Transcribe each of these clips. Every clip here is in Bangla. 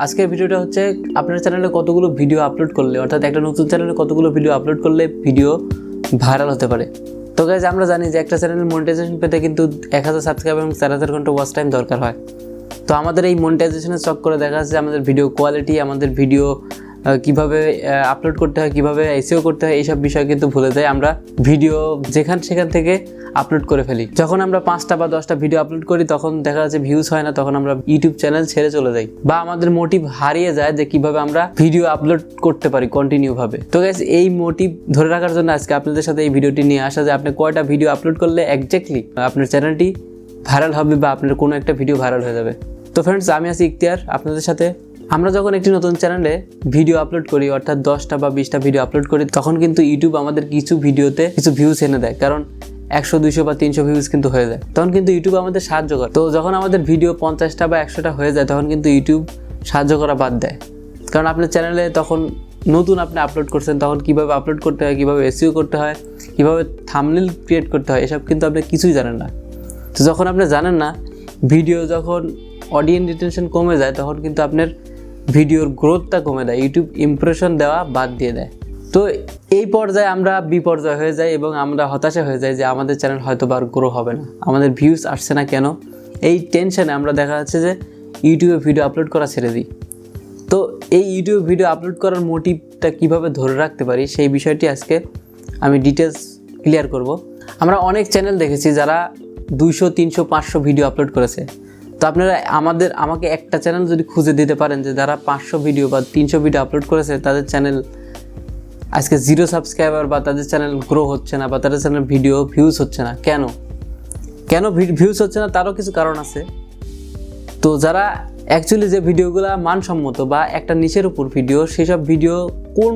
আজকের ভিডিওটা হচ্ছে আপনার চ্যানেলে কতগুলো ভিডিও আপলোড করলে অর্থাৎ একটা নতুন চ্যানেলে কতগুলো ভিডিও আপলোড করলে ভিডিও ভাইরাল হতে পারে। তো গাইজ আমরা জানি যে একটা চ্যানেল মনিটাইজেশন পেতে কিন্তু 1000 সাবস্ক্রাইব এবং 4000 ঘন্টা ওয়াচ টাইম দরকার হয়। তো আমাদের এই মনিটাইজেশনের চক করে দেখা যাচ্ছে আমাদের ভিডিও কোয়ালিটি, আমাদের ভিডিও কিভাবে আপলোড করতে হয়, কিভাবে এসইও করতে হয়, এইসব বিষয় কিন্তু ভুলে যাই। আমরা ভিডিও সেখান থেকে আপলোড করে ফেলি। যখন আমরা 5টা বা 10টা ভিডিও আপলোড করি তখন দেখা যাচ্ছে ভিউজ হয় না, তখন আমরা ইউটিউব চ্যানেল ছেড়ে চলে যাই বা আমাদের মোটিভ হারিয়ে যায় যে কিভাবে আমরা ভিডিও আপলোড করতে পারি কন্টিনিউ ভাবে। তো গাইস এই মোটিভ ধরে রাখার জন্য আজকে আপনাদের সাথে এই ভিডিওটি নিয়ে আসা যে আপনি কয়টা ভিডিও আপলোড করলে এক্স্যাক্টলি আপনার চ্যানেলটি ভাইরাল হবে বা আপনার কোনো একটা ভিডিও ভাইরাল হয়ে যাবে। তো ফ্রেন্ডস, আমি আছি ইখতিয়ার আপনাদের সাথে। আমরা যখন একটি নতুন চ্যানেলে ভিডিও আপলোড করি অর্থাৎ 10টা বা 20টা ভিডিও আপলোড করি তখন কিন্তু ইউটিউব আমাদের কিছু ভিডিওতে কিছু ভিউজ এনে দেয়, কারণ 100, 200 বা 300 ভিউজ কিন্তু হয়ে যায়। তখন কিন্তু ইউটিউব আমাদের সাহায্য করে। তো যখন আমাদের ভিডিও 50টা বা 100টা হয়ে যায় তখন কিন্তু ইউটিউব সাহায্য করা বাদ দেয়, কারণ আপনার চ্যানেলে তখন নতুন আপনি আপলোড করছেন, তখন কীভাবে আপলোড করতে হয়, কীভাবে এসইও করতে হয়, কীভাবে থাম্বনেল ক্রিয়েট করতে হয়, এসব কিন্তু আপনি কিছুই জানেন না। তো যখন আপনি জানেন না, ভিডিও যখন অডিয়েন্স রিটেনশন কমে যায় তখন কিন্তু আপনার ভিডিওর গ্রোথটা কমে দেয়, ইউটিউব ইমপ্রেশন দেওয়া বাদ দিয়ে দেয়। তো এই পর্যায়ে আমরা বিপর্যয় হয়ে যাই এবং আমরা হতাশা হয়ে যাই যে আমাদের চ্যানেল হয়তো আর গ্রো হবে না, আমাদের ভিউজ আসছে না কেন। এই টেনশনে আমরা দেখা যাচ্ছে যে ইউটিউবে ভিডিও আপলোড করা ছেড়ে দিই। তো এই ইউটিউবে ভিডিও আপলোড করার মোটিভটা কীভাবে ধরে রাখতে পারি সেই বিষয়টি আজকে আমি ডিটেলস ক্লিয়ার করব। আমরা অনেক চ্যানেল দেখেছি যারা 200, 300, 500 ভিডিও আপলোড করেছে। তো আপনারা আমাকে একটা চ্যানেল যদি খুঁজে দিতে পারেন যে যারা 500 ভিডিও বা 300 ভিডিও আপলোড করেছে তাদের চ্যানেল আজকে 0 সাবস্ক্রাইবার বা তাদের চ্যানেল গ্রো হচ্ছে না বা তাদের চ্যানেল ভিডিও ভিউজ হচ্ছে না, কেন ভিউজ হচ্ছে না তারও কিছু কারণ আছে। তো যারা অ্যাকচুয়ালি যে ভিডিওগুলো মানসম্মত বা একটা নিশের উপর ভিডিও, সেসব ভিডিও কোন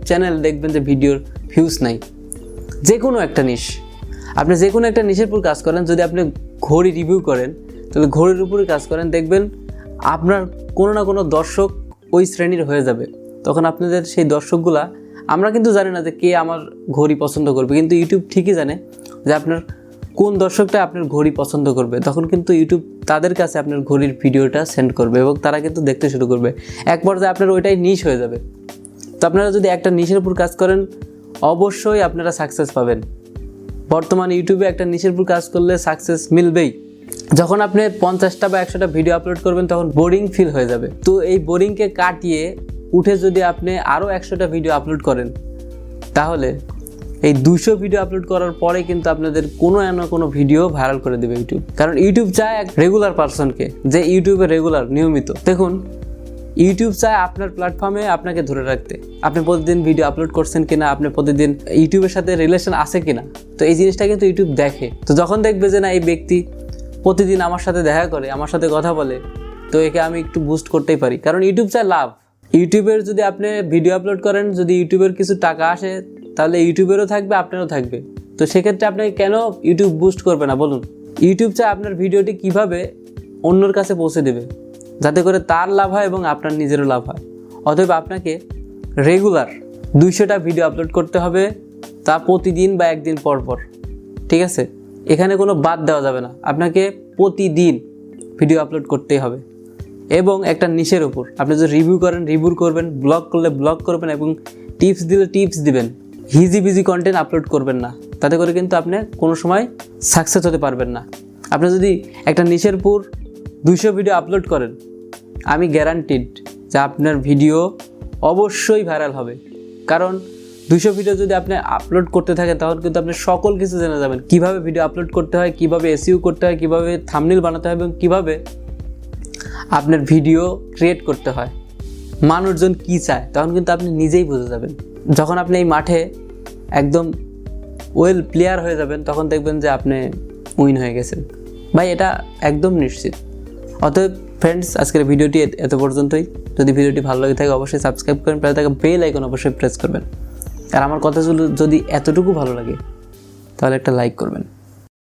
চ্যানেল দেখবেন যে ভিডিওর ভিউজ নাই? যে কোনো একটা নিশ, আপনি যে কোনো একটা নিশের উপর কাজ করেন, যদি আপনি ঘড়ি রিভিউ করেন তাহলে ঘড়ির উপরে কাজ করেন, দেখবেন আপনার কোনো না কোনো দর্শক ওই শ্রেণীর হয়ে যাবে। তখন আপনাদের সেই দর্শকগুলা, আমরা কিন্তু জানি না যে কে আমার ঘড়ি পছন্দ করবে, কিন্তু ইউটিউব ঠিকই জানে যে আপনার কোন দর্শকটা আপনার ঘড়ি পছন্দ করবে। তখন কিন্তু ইউটিউব তাদের কাছে আপনার ঘড়ির ভিডিওটা সেন্ড করবে এবং তারা কিন্তু দেখতে শুরু করবে। এক পর্যায়ে আপনার ওইটাই নিশ হয়ে যাবে। তো আপনারা যদি একটা নিশের উপর কাজ করেন অবশ্যই আপনারা সাকসেস পাবেন। বর্তমানে ইউটিউবে একটা নিশের উপর কাজ করলে সাকসেস মিলবেই। যখন আপনি 50টা বা 100টা ভিডিও আপলোড করবেন তখন বোরিং ফিল হয়ে যাবে। তো এই বোরিংকে কাটিয়ে উঠে যদি আপনি আরও 100টা ভিডিও আপলোড করেন তাহলে এই 200 ভিডিও আপলোড করার পরে কিন্তু আপনাদের কোনো না কোনো ভিডিও ভাইরাল করে দেবে ইউটিউব। কারণ ইউটিউব চায় এক রেগুলার পারসনকে, যে ইউটিউবে রেগুলার নিয়মিত। দেখুন, ইউটিউব চায় আপনার প্ল্যাটফর্মে আপনাকে ধরে রাখতে, আপনি প্রতিদিন ভিডিও আপলোড করছেন কিনা, আপনি প্রতিদিন ইউটিউবের সাথে রিলেশন আছে কিনা। তো এই জিনিসটা কিন্তু ইউটিউব দেখে। তো যখন দেখবে যে না এই ব্যক্তি প্রতিদিন আমার সাথে দেখা করে, আমার সাথে কথা বলে, তো একে আমি একটু বুস্ট করতেই পারি। কারণ ইউটিউব চায় লাভ। ইউটিউবের যদি আপনি ভিডিও আপলোড করেন, যদি ইউটিউবের কিছু টাকা আসে তাহলে ইউটিউবেরও থাকবে, আপনারও থাকবে। তো সেক্ষেত্রে আপনি কেন ইউটিউব বুস্ট করবে না বলুন? ইউটিউব চায় আপনার ভিডিওটি কিভাবে অন্যর কাছে পৌঁছে দেবে, যাতে করে তার লাভ হয় এবং আপনার নিজেরও লাভ হয়। অতএব আপনাকে রেগুলার 200টা ভিডিও আপলোড করতে হবে, তা প্রতিদিন বা একদিন পর পর, ঠিক আছে? এখানে কোনো বাদ দেওয়া যাবে না, আপনাকে প্রতিদিন ভিডিও আপলোড করতেই হবে। এবং একটা নিশের উপর আপনি যদি রিভিউ করেন রিভিউ করবেন, ব্লগ করলে ব্লগ করবেন এবং টিপস দিলে টিপস দিবেন। হিজি কন্টেন্ট আপলোড করবেন না, তাতে করে কিন্তু আপনি কোনো সময় সাকসেস হতে পারবেন না। আপনি যদি একটা নিশের উপর 200 ভিডিও আপলোড করেন, আমি গ্যারান্টিড যে আপনার ভিডিও অবশ্যই ভাইরাল হবে। কারণ 200 ভিডিও যদি আপনি আপলোড করতে থাকেন তখন কিন্তু আপনি সকল কিছু জেনে যাবেন, কিভাবে ভিডিও আপলোড করতে হয়, কিভাবে এসইও করতে হয়, কিভাবে থাম্বনেল বানাতে হয় এবং কিভাবে আপনার ভিডিও ক্রিয়েট করতে হয়, মানুষজন কি চায়, তখন কিন্তু আপনি নিজেই বুঝে যাবেন। যখন আপনি এই মাঠে একদম ওয়েল প্লেয়ার হয়ে যাবেন তখন দেখবেন যে আপনি উইন হয়ে গেছেন ভাই, এটা একদম নিশ্চিত। অতএব ফ্রেন্ডস, আজকের ভিডিওটি এত পর্যন্তই। যদি ভিডিওটি ভালো লাগে থাকে অবশ্যই সাবস্ক্রাইব করেন, পাশে থাকা বেল আইকন অবশ্যই প্রেস করবেন। আর আমার কথাগুলো যদি এতটুকু ভালো লাগে তাহলে একটা লাইক করবেন।